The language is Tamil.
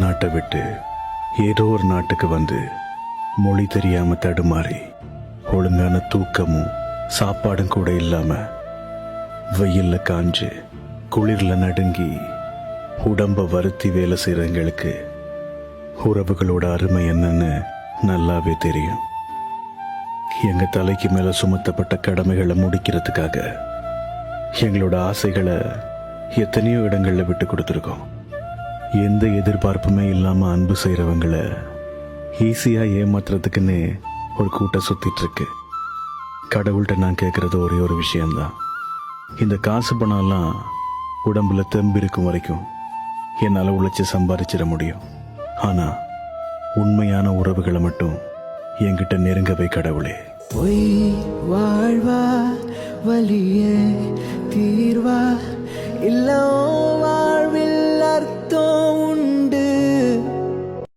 நாட்டை விட்டு ஏதோ ஒரு நாட்டுக்கு வந்து மொழி தெரியாம தடுமாறி ஒழுங்கான தூக்கமும் சாப்பாடும் கூட இல்லாம வெயில்ல காஞ்சு குளிர்ல நடுங்கி உடம்ப வருத்தி வேலை செய்யறவங்களுக்கு உறவுகளோட அருமை என்னன்னு நல்லாவே தெரியும். எங்க தலைக்கு மேல சுமத்தப்பட்ட கடமைகளை முடிக்கிறதுக்காக எங்களோட ஆசைகளை எத்தனையோ இடங்கள்ல விட்டு கொடுத்துருக்கோம். எந்த எதிர்பார்ப்புமே இல்லாம அன்பு செய்யறவங்களை ஈஸியா ஏமாத்துறதுக்குன்னு ஒரு கூட்டம் சுத்திட்டு இருக்கு. கடவுள்கிட்ட நான் கேட்கறது ஒரே ஒரு விஷயம்தான், இந்த காசு பணம்லாம் உடம்புல தெம்பு இருக்கும் வரைக்கும் என்னால் உழைச்சி சம்பாதிச்சிட முடியும். ஆனா உண்மையான உறவுகளை மட்டும் என்கிட்ட நெருங்கவே கடவுளே. பொய் வாழ்வா வலியே தீர்வா இல்ல